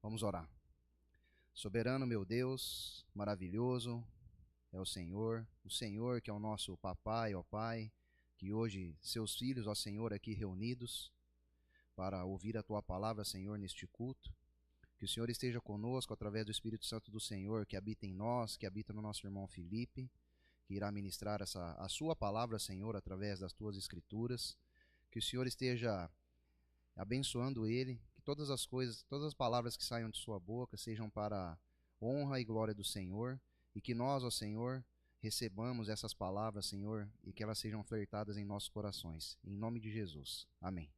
Vamos orar. Soberano meu Deus, maravilhoso é o Senhor que é o nosso papai, ó Pai, que hoje seus filhos, ó Senhor, aqui reunidos para ouvir a Tua palavra, Senhor, neste culto. Que o Senhor esteja conosco através do Espírito Santo do Senhor, que habita em nós, que habita no nosso irmão Felipe, que irá ministrar a Sua palavra, Senhor, através das Tuas Escrituras. Que o Senhor esteja abençoando ele, que todas as palavras que saiam de sua boca sejam para a honra e glória do Senhor, e que nós, ó Senhor, recebamos essas palavras, Senhor, e que elas sejam ofertadas em nossos corações. Em nome de Jesus. Amém.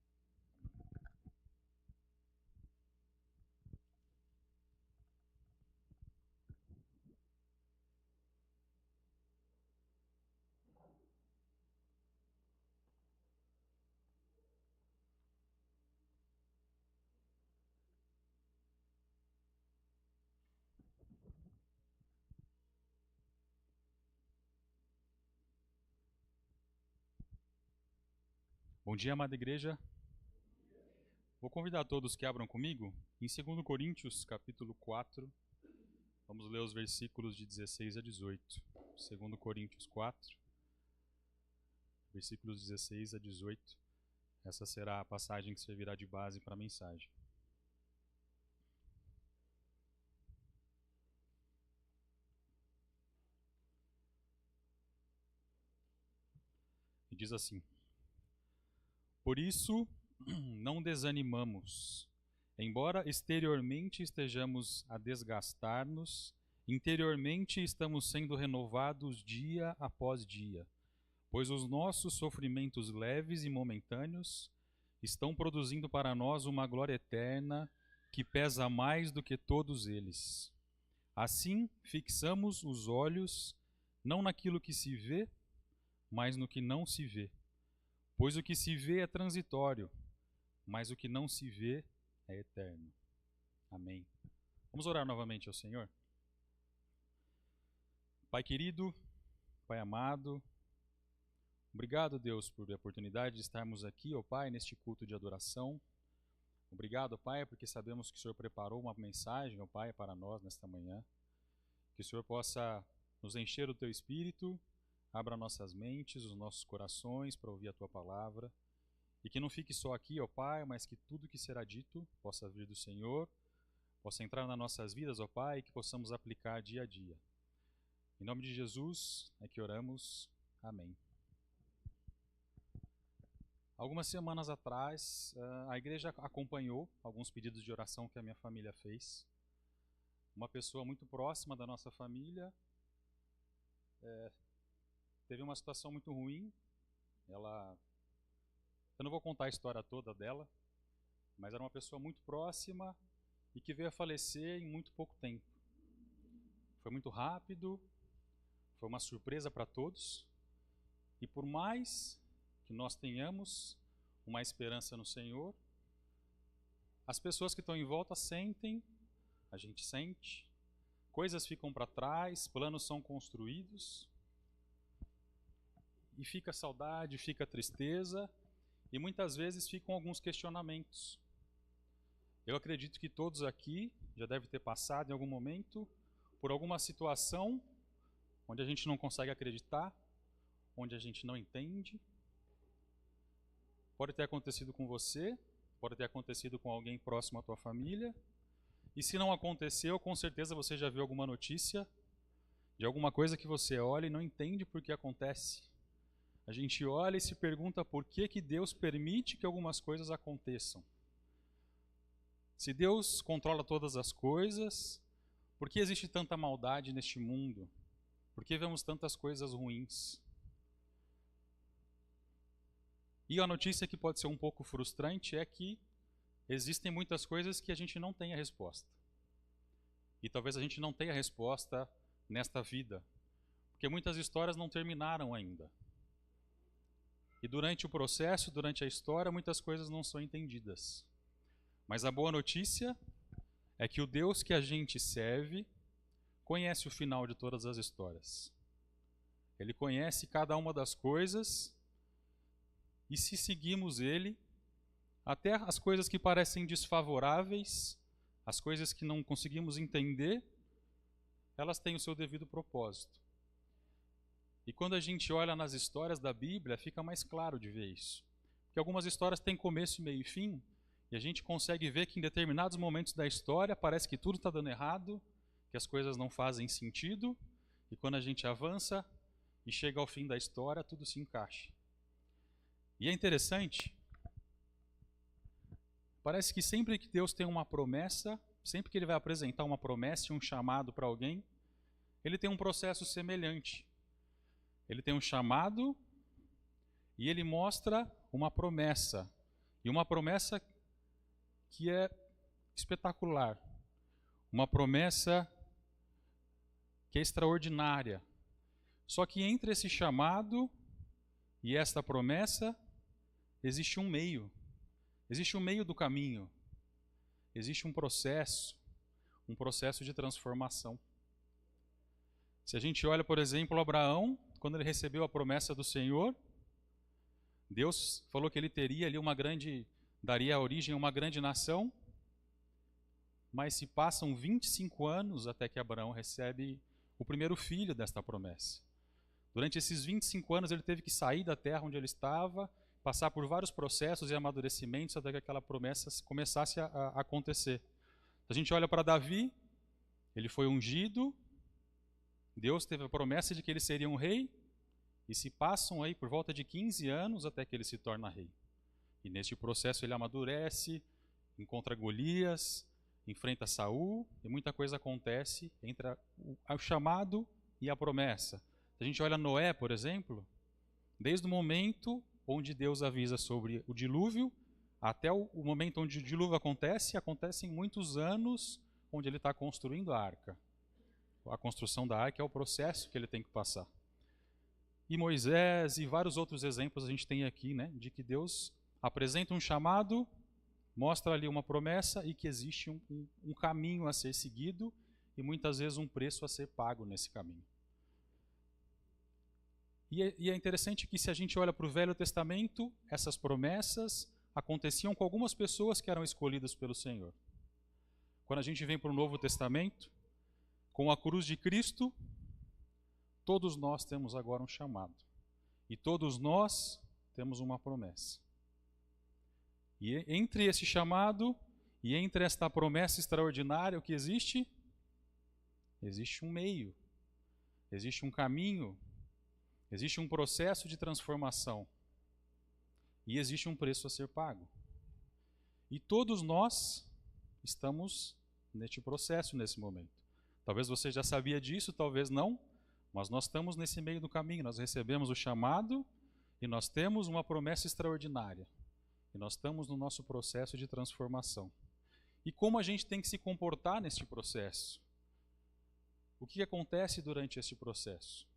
Bom dia, amada igreja. Vou convidar todos que abram comigo em 2 Coríntios, capítulo 4. Vamos ler os versículos de 16 a 18. 2 Coríntios 4, versículos 16 a 18. Essa será a passagem que servirá de base para a mensagem. E diz assim: Por isso, não desanimamos. Embora exteriormente estejamos a desgastar-nos, interiormente estamos sendo renovados dia após dia, pois os nossos sofrimentos leves e momentâneos estão produzindo para nós uma glória eterna que pesa mais do que todos eles. Assim, fixamos os olhos não naquilo que se vê, mas no que não se vê. Pois o que se vê é transitório, mas o que não se vê é eterno. Amém. Vamos orar novamente ao Senhor. Pai querido, Pai amado, obrigado, Deus, por a oportunidade de estarmos aqui, ó Pai, neste culto de adoração. Obrigado, Pai, porque sabemos que o Senhor preparou uma mensagem, ó Pai, para nós nesta manhã. Que o Senhor possa nos encher do Teu Espírito, abra nossas mentes, os nossos corações para ouvir a Tua palavra. E que não fique só aqui, ó Pai, mas que tudo que será dito possa vir do Senhor, possa entrar nas nossas vidas, ó Pai, e que possamos aplicar dia a dia. Em nome de Jesus é que oramos. Amém. Algumas semanas atrás, a igreja acompanhou alguns pedidos de oração que a minha família fez. Uma pessoa muito próxima da nossa família teve uma situação muito ruim. Eu não vou contar a história toda dela, mas era uma pessoa muito próxima e que veio a falecer em muito pouco tempo. Foi muito rápido, foi uma surpresa para todos. E por mais que nós tenhamos uma esperança no Senhor, as pessoas que estão em volta sentem, a gente sente, coisas ficam para trás, planos são construídos, e fica saudade, fica tristeza, e muitas vezes ficam alguns questionamentos. Eu acredito que todos aqui já devem ter passado em algum momento por alguma situação onde a gente não consegue acreditar, onde a gente não entende. Pode ter acontecido com você, pode ter acontecido com alguém próximo à tua família. E se não aconteceu, com certeza você já viu alguma notícia de alguma coisa que você olha e não entende por que acontece. A gente olha e se pergunta por que Deus permite que algumas coisas aconteçam. Se Deus controla todas as coisas, por que existe tanta maldade neste mundo? Por que vemos tantas coisas ruins? E a notícia que pode ser um pouco frustrante é que existem muitas coisas que a gente não tem a resposta. E talvez a gente não tenha a resposta nesta vida, porque muitas histórias não terminaram ainda. E durante o processo, durante a história, muitas coisas não são entendidas. Mas a boa notícia é que o Deus que a gente serve conhece o final de todas as histórias. Ele conhece cada uma das coisas e se seguimos Ele, até as coisas que parecem desfavoráveis, As coisas que não conseguimos entender, elas têm o seu devido propósito. E quando a gente olha nas histórias da Bíblia, fica mais claro de ver isso. Porque algumas histórias têm começo, meio e fim, e a gente consegue ver que em determinados momentos da história parece que tudo está dando errado, que as coisas não fazem sentido, e quando a gente avança e chega ao fim da história, tudo se encaixa. E é interessante, parece que sempre que Deus tem uma promessa, sempre que Ele vai apresentar uma promessa e um chamado para alguém, Ele tem um processo semelhante. Ele tem um chamado e Ele mostra uma promessa. E uma promessa que é espetacular. Uma promessa que é extraordinária. Só que entre esse chamado e esta promessa, existe um meio. Existe um meio do caminho. Existe um processo de transformação. Se a gente olha, por exemplo, Abraão, quando ele recebeu a promessa do Senhor, Deus falou que ele teria ali daria origem a uma grande nação, mas se passam 25 anos até que Abraão recebe o primeiro filho desta promessa. Durante esses 25 anos ele teve que sair da terra onde ele estava, passar por vários processos e amadurecimentos até que aquela promessa começasse a acontecer. A gente olha para Davi, ele foi ungido, Deus teve a promessa de que ele seria um rei, e se passam aí por volta de 15 anos até que ele se torna rei. E neste processo ele amadurece, encontra Golias, enfrenta Saul, e muita coisa acontece entre o chamado e a promessa. Se a gente olha Noé, por exemplo, desde o momento onde Deus avisa sobre o dilúvio, até o momento onde o dilúvio acontecem muitos anos onde ele está construindo a arca. A construção da arca é o processo que ele tem que passar. E Moisés e vários outros exemplos a gente tem aqui, né, de que Deus apresenta um chamado, mostra ali uma promessa e que existe um caminho a ser seguido e muitas vezes um preço a ser pago nesse caminho. E é interessante que se a gente olha para o Velho Testamento, essas promessas aconteciam com algumas pessoas que eram escolhidas pelo Senhor. Quando a gente vem para o Novo Testamento, com a cruz de Cristo, todos nós temos agora um chamado. E todos nós temos uma promessa. E entre esse chamado e entre esta promessa extraordinária, o que existe? Existe um meio, existe um caminho, existe um processo de transformação. E existe um preço a ser pago. E todos nós estamos neste processo, nesse momento. Talvez você já sabia disso, talvez não, mas nós estamos nesse meio do caminho. Nós recebemos o chamado e nós temos uma promessa extraordinária. E nós estamos no nosso processo de transformação. E como a gente tem que se comportar neste processo? O que acontece durante esse processo?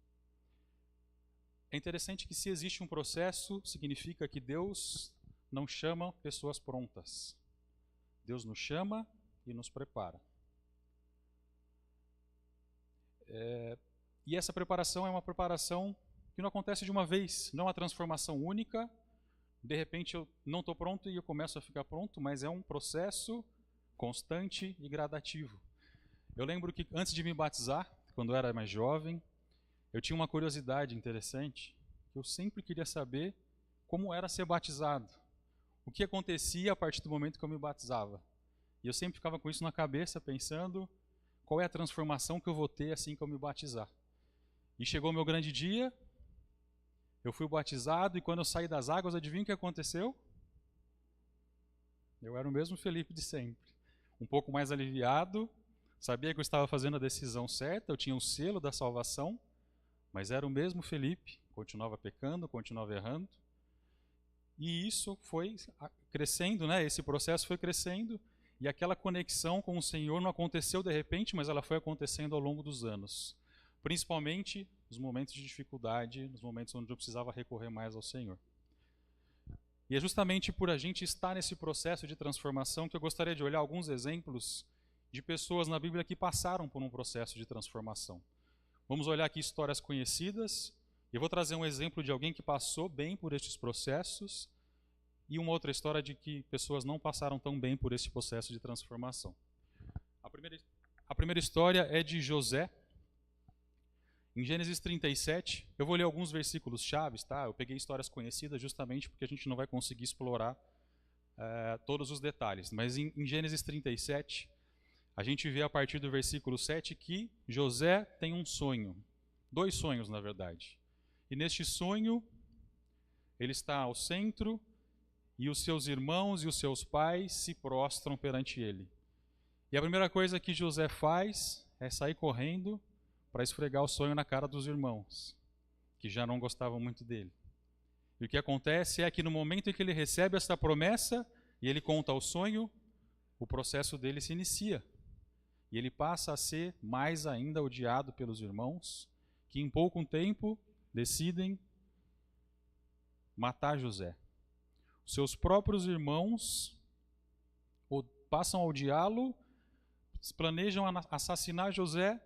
É interessante que se existe um processo, significa que Deus não chama pessoas prontas. Deus nos chama e nos prepara. E essa preparação é uma preparação que não acontece de uma vez, não é uma transformação única. De repente eu não estou pronto e eu começo a ficar pronto, mas é um processo constante e gradativo. Eu lembro que antes de me batizar, quando eu era mais jovem, eu tinha uma curiosidade interessante, que eu sempre queria saber como era ser batizado. O que acontecia a partir do momento que eu me batizava. E eu sempre ficava com isso na cabeça, pensando qual é a transformação que eu vou ter assim que eu me batizar. E chegou o meu grande dia, eu fui batizado e quando eu saí das águas, adivinha o que aconteceu? Eu era o mesmo Felipe de sempre. Um pouco mais aliviado, sabia que eu estava fazendo a decisão certa, eu tinha o selo da salvação, mas era o mesmo Felipe, continuava pecando, continuava errando. E isso foi crescendo, né? Esse processo foi crescendo e aquela conexão com o Senhor não aconteceu de repente, mas ela foi acontecendo ao longo dos anos. Principalmente nos momentos de dificuldade, nos momentos onde eu precisava recorrer mais ao Senhor. E é justamente por a gente estar nesse processo de transformação que eu gostaria de olhar alguns exemplos de pessoas na Bíblia que passaram por um processo de transformação. Vamos olhar aqui histórias conhecidas. Eu vou trazer um exemplo de alguém que passou bem por estes processos e uma outra história de que pessoas não passaram tão bem por esse processo de transformação. A primeira história é de José. Em Gênesis 37, eu vou ler alguns versículos chaves, tá? Eu peguei histórias conhecidas justamente porque a gente não vai conseguir explorar todos os detalhes. Mas em Gênesis 37, a gente vê a partir do versículo 7 que José tem um sonho. 2 sonhos, na verdade. E neste sonho, ele está ao centro e os seus irmãos e os seus pais se prostram perante ele. E a primeira coisa que José faz é sair correndo para esfregar o sonho na cara dos irmãos, que já não gostavam muito dele. E o que acontece é que no momento em que ele recebe essa promessa e ele conta o sonho, o processo dele se inicia. E ele passa a ser mais ainda odiado pelos irmãos, que em pouco tempo decidem matar José. Os seus próprios irmãos passam a odiá-lo, planejam assassinar José,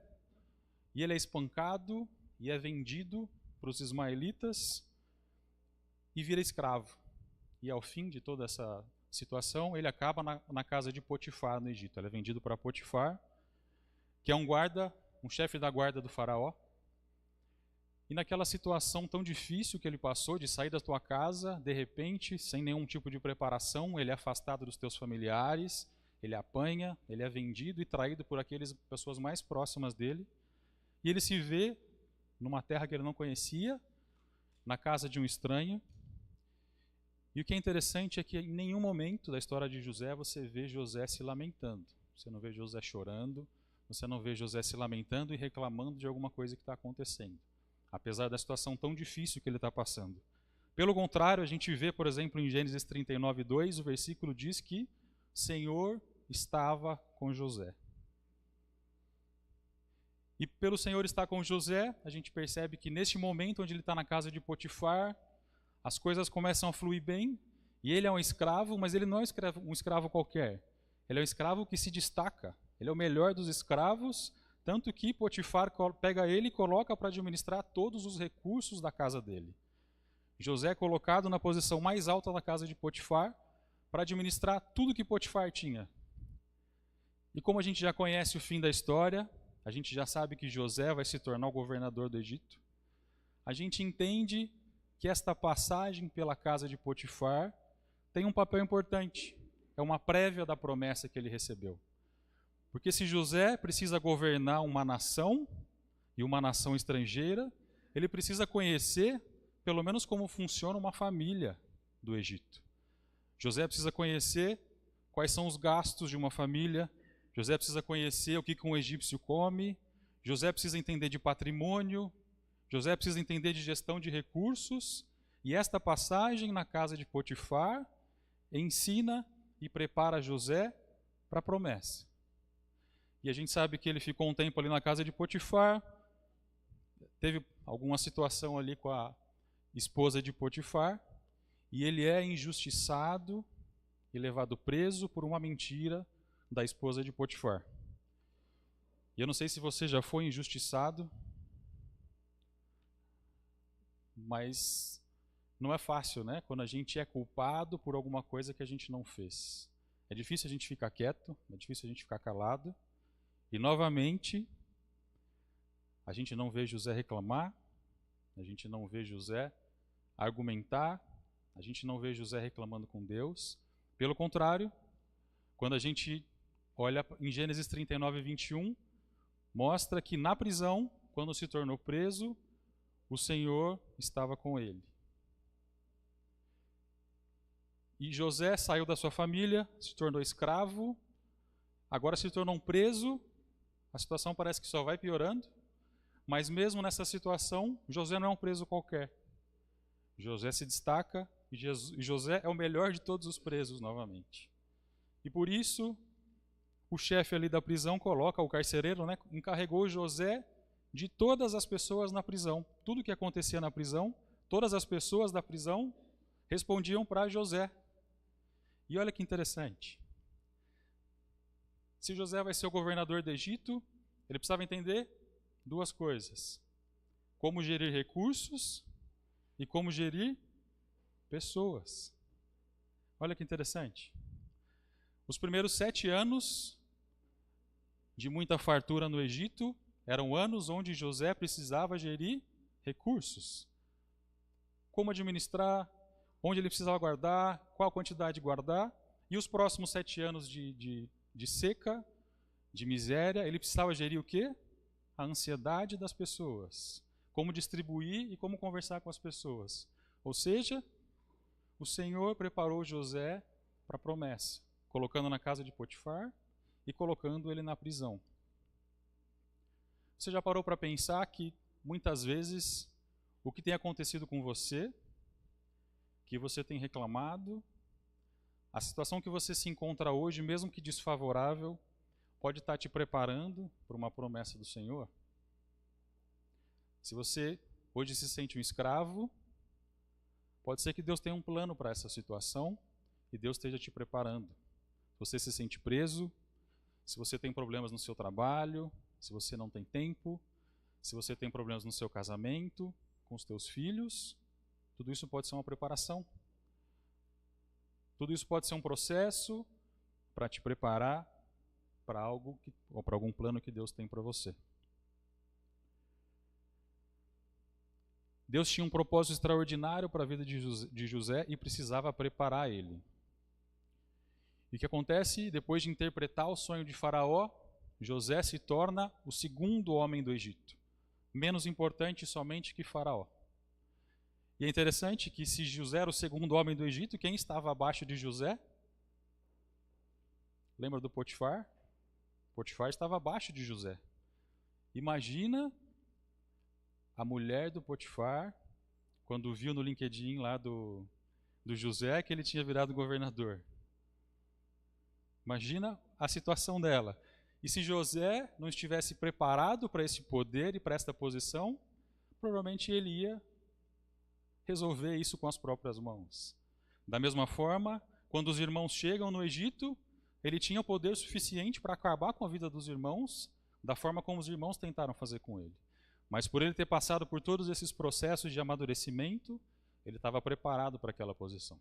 e ele é espancado e é vendido para os ismaelitas e vira escravo. E ao fim de toda essa situação, ele acaba na casa de Potifar, no Egito. Ele é vendido para Potifar, que é um chefe da guarda do faraó. E naquela situação tão difícil que ele passou, de sair da tua casa, de repente, sem nenhum tipo de preparação, ele é afastado dos teus familiares, ele apanha, ele é vendido e traído por aquelas pessoas mais próximas dele. E ele se vê numa terra que ele não conhecia, na casa de um estranho. E o que é interessante é que em nenhum momento da história de José você vê José se lamentando. Você não vê José chorando, você não vê José se lamentando e reclamando de alguma coisa que está acontecendo, apesar da situação tão difícil que ele está passando. Pelo contrário, a gente vê, por exemplo, em Gênesis 39:2, o versículo diz que o Senhor estava com José. E pelo Senhor estar com José, a gente percebe que neste momento onde ele está na casa de Potifar, as coisas começam a fluir bem, e ele é um escravo, mas ele não é um escravo qualquer. Ele é um escravo que se destaca. Ele é o melhor dos escravos, tanto que Potifar pega ele e coloca para administrar todos os recursos da casa dele. José é colocado na posição mais alta da casa de Potifar para administrar tudo que Potifar tinha. E como a gente já conhece o fim da história, a gente já sabe que José vai se tornar o governador do Egito. A gente entende que esta passagem pela casa de Potifar tem um papel importante. É uma prévia da promessa que ele recebeu. Porque se José precisa governar uma nação, e uma nação estrangeira, ele precisa conhecer, pelo menos, como funciona uma família do Egito. José precisa conhecer quais são os gastos de uma família, José precisa conhecer o que um egípcio come, José precisa entender de patrimônio, José precisa entender de gestão de recursos, e esta passagem na casa de Potifar ensina e prepara José para a promessa. E a gente sabe que ele ficou um tempo ali na casa de Potifar, teve alguma situação ali com a esposa de Potifar, e ele é injustiçado e levado preso por uma mentira da esposa de Potifar. E eu não sei se você já foi injustiçado, mas não é fácil, né? Quando a gente é culpado por alguma coisa que a gente não fez. É difícil a gente ficar quieto, é difícil a gente ficar calado. E novamente, a gente não vê José reclamar, a gente não vê José argumentar, a gente não vê José reclamando com Deus. Pelo contrário, quando a gente olha em Gênesis 39:21, mostra que na prisão, quando se tornou preso, o Senhor estava com ele. E José saiu da sua família, se tornou escravo, agora se tornou um preso, a situação parece que só vai piorando, mas mesmo nessa situação, José não é um preso qualquer. José se destaca e José é o melhor de todos os presos novamente. E por isso, o chefe ali da prisão coloca, o carcereiro, né, encarregou José de todas as pessoas na prisão. Tudo que acontecia na prisão, todas as pessoas da prisão respondiam para José. E olha que interessante. Se José vai ser o governador do Egito, ele precisava entender 2 coisas: como gerir recursos e como gerir pessoas. Olha que interessante. Os primeiros 7 anos, de muita fartura no Egito, eram anos onde José precisava gerir recursos. Como administrar, onde ele precisava guardar, qual quantidade guardar. E os próximos 7 anos de seca, de miséria, ele precisava gerir o quê? A ansiedade das pessoas. Como distribuir e como conversar com as pessoas. Ou seja, o Senhor preparou José para a promessa, colocando na casa de Potifar e colocando ele na prisão. Você já parou para pensar que muitas vezes o que tem acontecido com você, que você tem reclamado, a situação que você se encontra hoje, mesmo que desfavorável, pode estar te preparando para uma promessa do Senhor? Se você hoje se sente um escravo, pode ser que Deus tenha um plano para essa situação e Deus esteja te preparando. Se você se sente preso, se você tem problemas no seu trabalho, se você não tem tempo, se você tem problemas no seu casamento, com os teus filhos, tudo isso pode ser uma preparação. Tudo isso pode ser um processo para te preparar para algo ou para algum plano que Deus tem para você. Deus tinha um propósito extraordinário para a vida de José e precisava preparar ele. E o que acontece? Depois de interpretar o sonho de Faraó, José se torna o segundo homem do Egito, menos importante somente que Faraó. E é interessante que se José era o segundo homem do Egito, quem estava abaixo de José? Lembra do Potifar? Potifar estava abaixo de José. Imagina a mulher do Potifar, quando viu no LinkedIn lá do José que ele tinha virado governador. Imagina a situação dela. E se José não estivesse preparado para esse poder e para esta posição, provavelmente ele ia resolver isso com as próprias mãos. Da mesma forma, quando os irmãos chegam no Egito, ele tinha o poder suficiente para acabar com a vida dos irmãos, da forma como os irmãos tentaram fazer com ele. Mas por ele ter passado por todos esses processos de amadurecimento, ele estava preparado para aquela posição.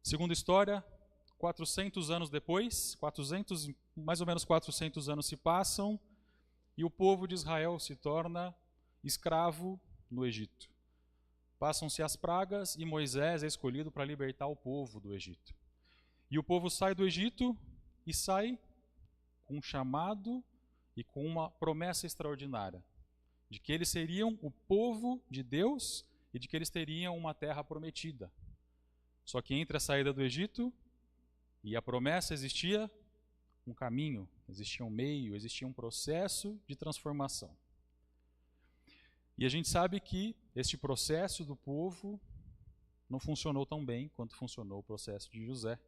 Segunda história, 400 anos depois, mais ou menos 400 anos se passam, e o povo de Israel se torna escravo no Egito. Passam-se as pragas e Moisés é escolhido para libertar o povo do Egito. E o povo sai do Egito e sai com um chamado e com uma promessa extraordinária, de que eles seriam o povo de Deus e de que eles teriam uma terra prometida. Só que entre a saída do Egito e a promessa existia um caminho, existia um meio, existia um processo de transformação. E a gente sabe que este processo do povo não funcionou tão bem quanto funcionou o processo de José.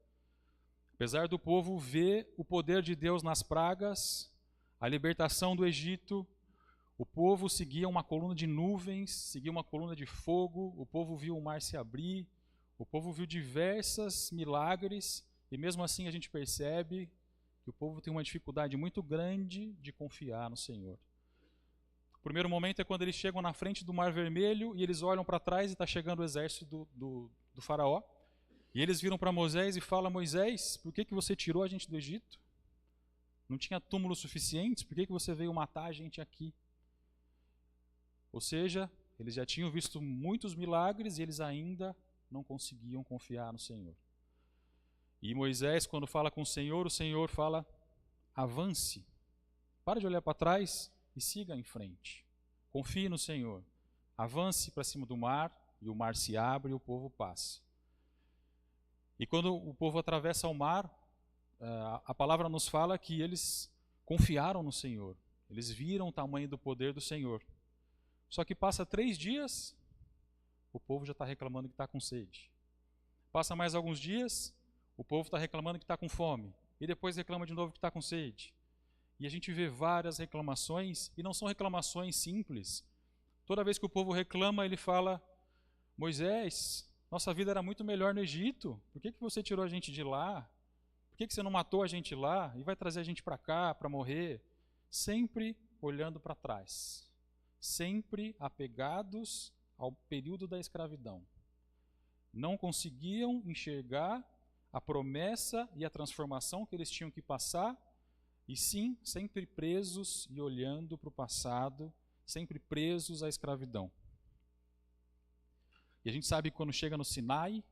Apesar do povo ver o poder de Deus nas pragas, a libertação do Egito, o povo seguia uma coluna de nuvens, seguia uma coluna de fogo, o povo viu o mar se abrir, o povo viu diversos milagres, e mesmo assim a gente percebe que o povo tem uma dificuldade muito grande de confiar no Senhor. O primeiro momento é quando eles chegam na frente do Mar Vermelho e eles olham para trás e está chegando o exército do faraó. E eles viram para Moisés e falam: Moisés, por que você tirou a gente do Egito? Não tinha túmulos suficientes? Por que você veio matar a gente aqui? Ou seja, eles já tinham visto muitos milagres e eles ainda não conseguiam confiar no Senhor. E Moisés, quando fala com o Senhor fala: avance, para de olhar para trás e siga em frente. Confie no Senhor. Avance para cima do mar, e o mar se abre e o povo passa. E quando o povo atravessa o mar, a palavra nos fala que eles confiaram no Senhor. Eles viram o tamanho do poder do Senhor. Só que passa 3 dias, o povo já está reclamando que está com sede. Passa mais alguns dias, o povo está reclamando que está com fome. E depois reclama de novo que está com sede. E a gente vê várias reclamações, e não são reclamações simples. Toda vez que o povo reclama, ele fala: Moisés, nossa vida era muito melhor no Egito. Por que você tirou a gente de lá? Por que você não matou a gente lá e vai trazer a gente para cá para morrer? Sempre olhando para trás. Sempre apegados ao período da escravidão. Não conseguiam enxergar a promessa e a transformação que eles tinham que passar, e sim, sempre presos e olhando para o passado, sempre presos à escravidão. E a gente sabe que quando chega no Sinai,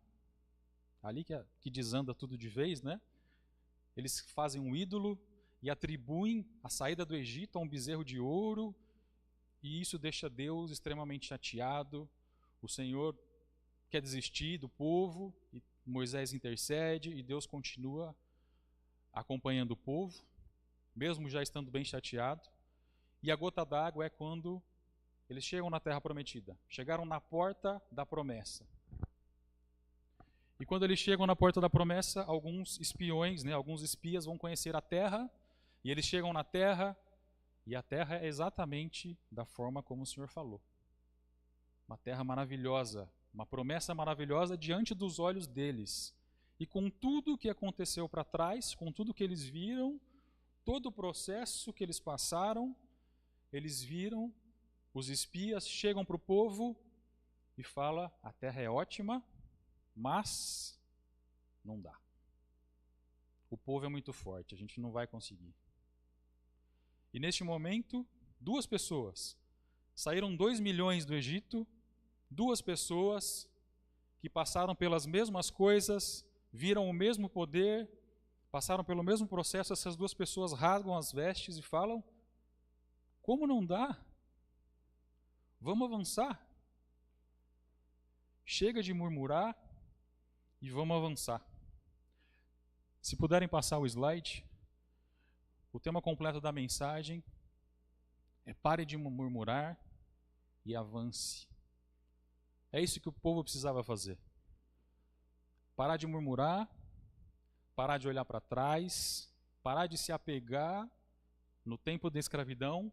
ali que desanda tudo de vez, né? Eles fazem um ídolo e atribuem a saída do Egito a um bezerro de ouro, e isso deixa Deus extremamente chateado. O Senhor quer desistir do povo, e Moisés intercede, e Deus continua acompanhando o povo, mesmo já estando bem chateado. E a gota d'água é quando eles chegam na terra prometida. Chegaram na porta da promessa. E quando eles chegam na porta da promessa, alguns espiões, alguns espias vão conhecer a terra, e eles chegam na terra, e a terra é exatamente da forma como o Senhor falou. Uma terra maravilhosa, uma promessa maravilhosa diante dos olhos deles. E com tudo o que aconteceu para trás, com tudo que eles viram, todo o processo que eles passaram, eles viram, os espias chegam para o povo e falam: a terra é ótima, mas não dá. O povo é muito forte, a gente não vai conseguir. E neste momento, 2 pessoas, saíram 2 milhões do Egito, 2 pessoas que passaram pelas mesmas coisas, viram o mesmo poder, passaram pelo mesmo processo. Essas 2 pessoas rasgam as vestes e falam: como não dá? Vamos avançar. Chega de murmurar e vamos avançar. Se puderem passar o slide, o tema completo da mensagem é: pare de murmurar e avance. É isso que o povo precisava fazer. Parar de murmurar, parar de olhar para trás, parar de se apegar no tempo da escravidão,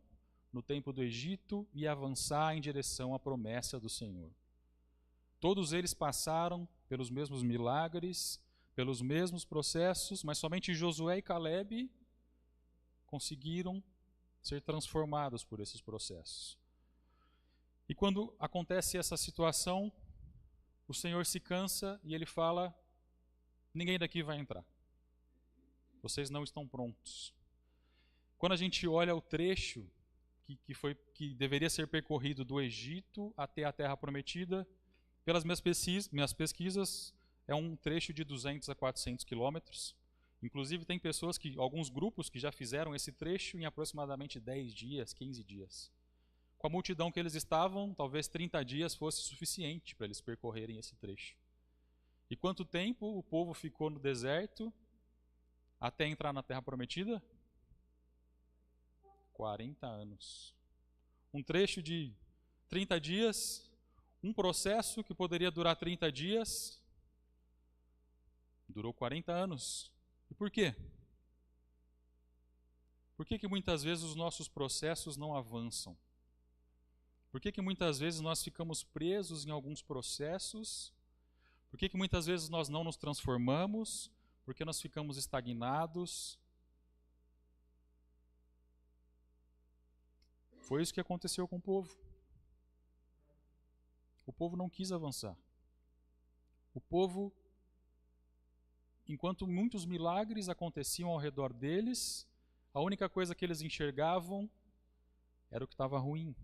no tempo do Egito, e avançar em direção à promessa do Senhor. Todos eles passaram pelos mesmos milagres, pelos mesmos processos, mas somente Josué e Caleb conseguiram ser transformados por esses processos. E quando acontece essa situação, o Senhor se cansa e ele fala: ninguém daqui vai entrar. Vocês não estão prontos. Quando a gente olha o trecho que deveria ser percorrido do Egito até a Terra Prometida, pelas minhas pesquisas, é um trecho de 200 a 400 quilômetros. Inclusive tem alguns grupos que já fizeram esse trecho em aproximadamente 10 dias, 15 dias. Com a multidão que eles estavam, talvez 30 dias fosse suficiente para eles percorrerem esse trecho. E quanto tempo o povo ficou no deserto até entrar na Terra Prometida? 40 anos. Um trecho de 30 dias, um processo que poderia durar 30 dias, durou 40 anos. E por quê? Por que muitas vezes os nossos processos não avançam? Por que muitas vezes nós ficamos presos em alguns processos? Por que muitas vezes nós não nos transformamos? Por que nós ficamos estagnados? Foi isso que aconteceu com o povo. O povo não quis avançar. O povo, enquanto muitos milagres aconteciam ao redor deles, a única coisa que eles enxergavam era o que estava ruim.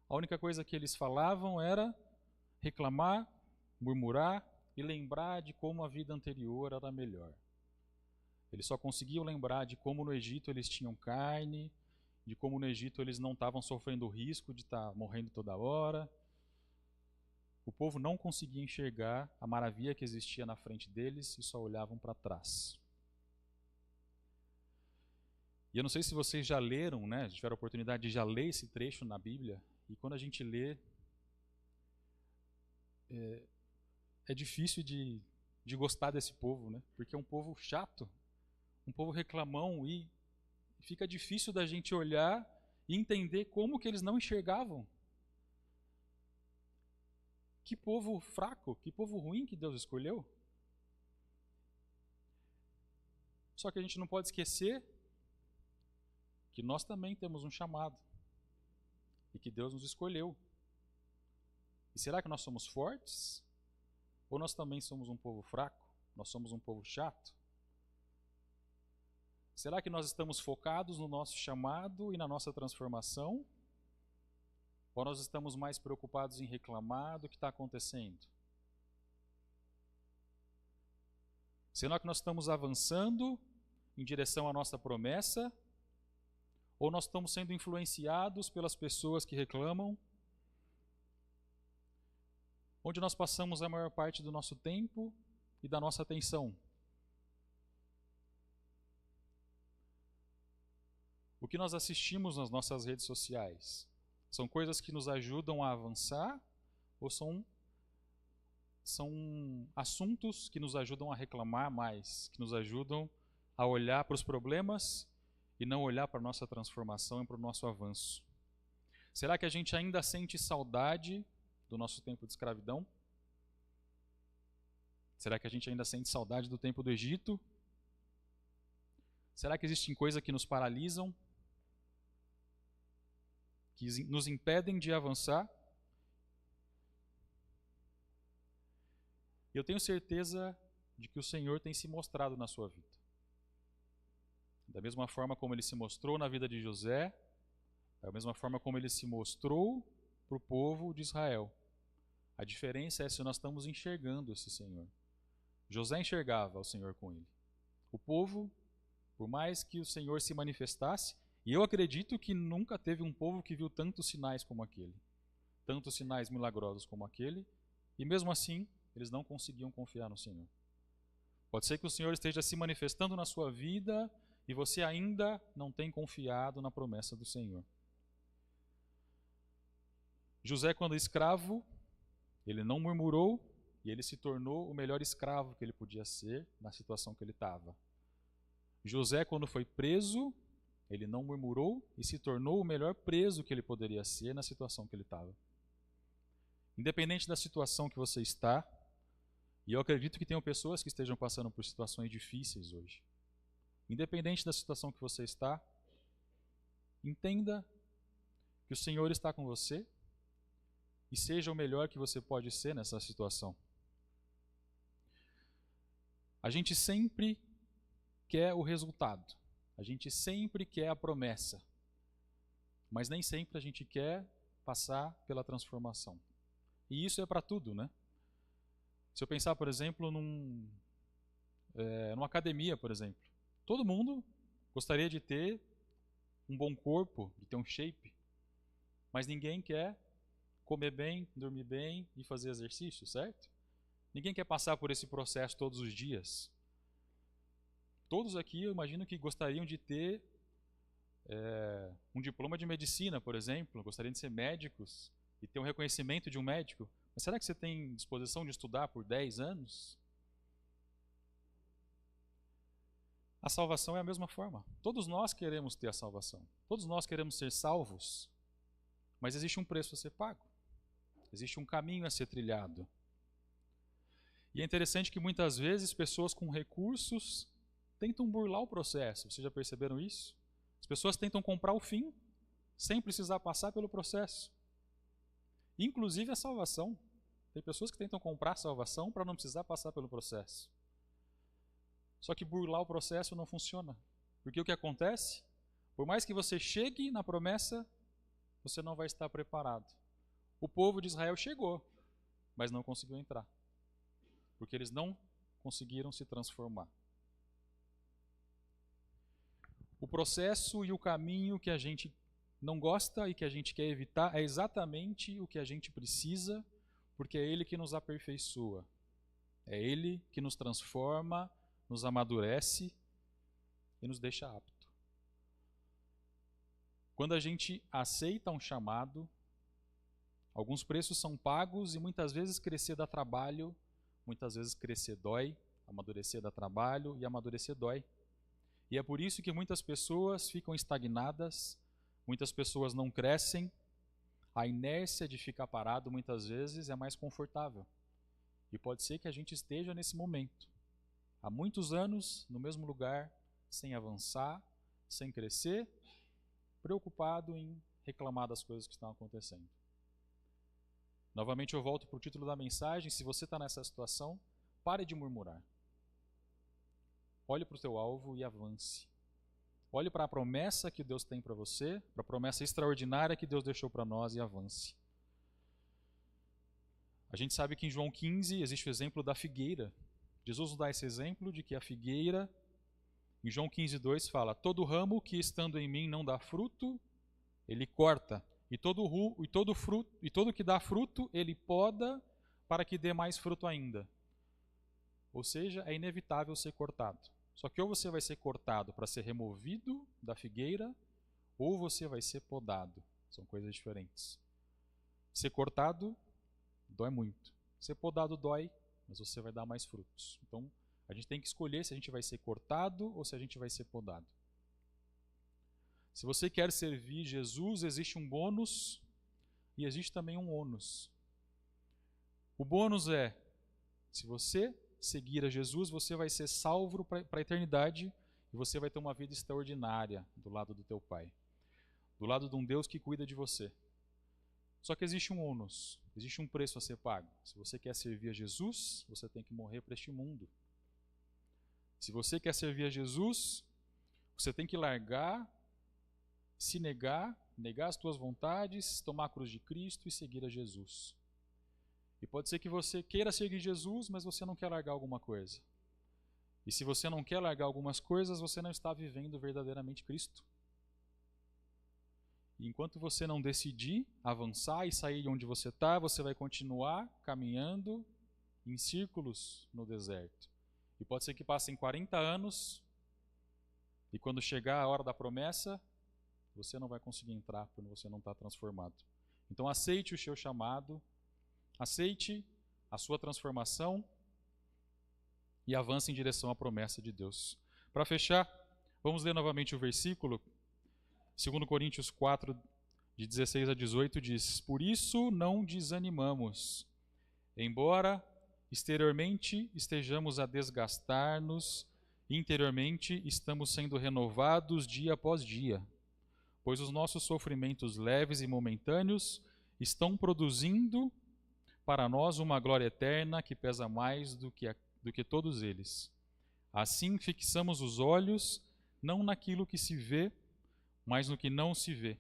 A única coisa que eles falavam era reclamar, murmurar e lembrar de como a vida anterior era melhor. Eles só conseguiam lembrar de como no Egito eles tinham carne, de como no Egito eles não estavam sofrendo o risco de estar morrendo toda hora. O povo não conseguia enxergar a maravilha que existia na frente deles e só olhavam para trás. E eu não sei se vocês já leram, tiveram a oportunidade de já ler esse trecho na Bíblia, e quando a gente lê, é difícil de gostar desse povo, porque é um povo chato, um povo reclamão, e fica difícil da gente olhar e entender como que eles não enxergavam. Que povo fraco, que povo ruim que Deus escolheu. Só que a gente não pode esquecer que nós também temos um chamado e que Deus nos escolheu. E será que nós somos fortes? Ou nós também somos um povo fraco? Nós somos um povo chato? Será que nós estamos focados no nosso chamado e na nossa transformação? Ou nós estamos mais preocupados em reclamar do que está acontecendo? Será que nós estamos avançando em direção à nossa promessa? Ou nós estamos sendo influenciados pelas pessoas que reclamam? Onde nós passamos a maior parte do nosso tempo e da nossa atenção? O que nós assistimos nas nossas redes sociais? São coisas que nos ajudam a avançar ou são assuntos que nos ajudam a reclamar mais, que nos ajudam a olhar para os problemas e não olhar para a nossa transformação e para o nosso avanço? Será que a gente ainda sente saudade do nosso tempo de escravidão? Será que a gente ainda sente saudade do tempo do Egito? Será que existem coisas que nos paralisam, que nos impedem de avançar? Eu tenho certeza de que o Senhor tem se mostrado na sua vida. Da mesma forma como Ele se mostrou na vida de José, da mesma forma como Ele se mostrou para o povo de Israel. A diferença é se nós estamos enxergando esse Senhor. José enxergava o Senhor com ele. O povo, por mais que o Senhor se manifestasse, e eu acredito que nunca teve um povo que viu tantos sinais como aquele, tantos sinais milagrosos como aquele, e mesmo assim, eles não conseguiam confiar no Senhor. Pode ser que o Senhor esteja se manifestando na sua vida e você ainda não tem confiado na promessa do Senhor. José, quando escravo, ele não murmurou e ele se tornou o melhor escravo que ele podia ser na situação que ele estava. José, quando foi preso, ele não murmurou e se tornou o melhor preso que ele poderia ser na situação que ele estava. Independente da situação que você está, e eu acredito que tenham pessoas que estejam passando por situações difíceis hoje. Independente da situação que você está, entenda que o Senhor está com você e seja o melhor que você pode ser nessa situação. A gente sempre quer o resultado, a gente sempre quer a promessa, mas nem sempre a gente quer passar pela transformação. E isso é para tudo, né? Se eu pensar, por exemplo, numa academia, por exemplo, todo mundo gostaria de ter um bom corpo, de ter um shape, mas ninguém quer comer bem, dormir bem e fazer exercício, certo? Ninguém quer passar por esse processo todos os dias. Todos aqui, eu imagino que gostariam de ter um diploma de medicina, por exemplo, gostariam de ser médicos e ter um reconhecimento de um médico. Mas será que você tem disposição de estudar por 10 anos? A salvação é a mesma forma. Todos nós queremos ter a salvação. Todos nós queremos ser salvos. Mas existe um preço a ser pago. Existe um caminho a ser trilhado. E é interessante que muitas vezes pessoas com recursos tentam burlar o processo. Vocês já perceberam isso? As pessoas tentam comprar o fim sem precisar passar pelo processo. Inclusive a salvação. Tem pessoas que tentam comprar a salvação para não precisar passar pelo processo. Só que burlar o processo não funciona. Porque o que acontece? Por mais que você chegue na promessa, você não vai estar preparado. O povo de Israel chegou, mas não conseguiu entrar. Porque eles não conseguiram se transformar. O processo e o caminho que a gente não gosta e que a gente quer evitar é exatamente o que a gente precisa, porque é Ele que nos aperfeiçoa. É Ele que nos transforma, nos amadurece e nos deixa apto. Quando a gente aceita um chamado, alguns preços são pagos e muitas vezes crescer dá trabalho, muitas vezes crescer dói, amadurecer dá trabalho e amadurecer dói. E é por isso que muitas pessoas ficam estagnadas, muitas pessoas não crescem. A inércia de ficar parado muitas vezes é mais confortável. E pode ser que a gente esteja nesse momento, há muitos anos, no mesmo lugar, sem avançar, sem crescer, preocupado em reclamar das coisas que estão acontecendo. Novamente eu volto para o título da mensagem. Se você está nessa situação, pare de murmurar. Olhe para o teu alvo e avance. Olhe para a promessa que Deus tem para você, para a promessa extraordinária que Deus deixou para nós e avance. A gente sabe que em João 15 existe o exemplo da figueira. Jesus nos dá esse exemplo de que a figueira, em João 15:2 fala: todo ramo que estando em mim não dá fruto, ele corta, e todo que dá fruto, ele poda para que dê mais fruto ainda. Ou seja, é inevitável ser cortado. Só que ou você vai ser cortado para ser removido da figueira, ou você vai ser podado. São coisas diferentes. Ser cortado dói muito. Ser podado dói, mas você vai dar mais frutos. Então, a gente tem que escolher se a gente vai ser cortado ou se a gente vai ser podado. Se você quer servir Jesus, existe um bônus e existe também um ônus. O bônus é, se você seguir a Jesus, você vai ser salvo para a eternidade e você vai ter uma vida extraordinária do lado do teu Pai, do lado de um Deus que cuida de você. Só que existe um ônus, existe um preço a ser pago. Se você quer servir a Jesus, você tem que morrer para este mundo. Se você quer servir a Jesus, você tem que largar, se negar, negar as tuas vontades, tomar a cruz de Cristo e seguir a Jesus. E pode ser que você queira seguir Jesus, mas você não quer largar alguma coisa. E se você não quer largar algumas coisas, você não está vivendo verdadeiramente Cristo. E enquanto você não decidir avançar e sair de onde você está, você vai continuar caminhando em círculos no deserto. E pode ser que passem 40 anos, e quando chegar a hora da promessa, você não vai conseguir entrar porque você não está transformado. Então aceite o seu chamado, aceite a sua transformação e avance em direção à promessa de Deus. Para fechar, vamos ler novamente o versículo. 2 Coríntios 4, de 16 a 18 diz: por isso não desanimamos, embora exteriormente estejamos a desgastar-nos, interiormente estamos sendo renovados dia após dia, pois os nossos sofrimentos leves e momentâneos estão produzindo para nós uma glória eterna que pesa mais do que todos eles. Assim fixamos os olhos não naquilo que se vê, mas no que não se vê.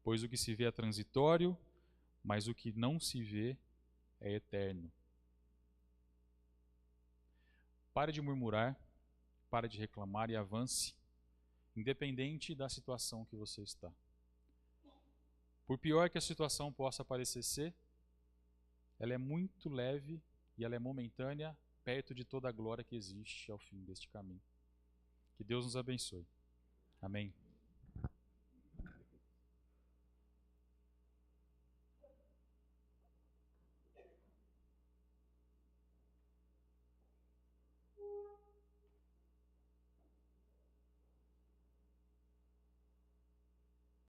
Pois o que se vê é transitório, mas o que não se vê é eterno. Pare de murmurar, pare de reclamar e avance, independente da situação que você está. Por pior que a situação possa parecer ser, ela é muito leve e ela é momentânea, perto de toda a glória que existe ao fim deste caminho. Que Deus nos abençoe. Amém.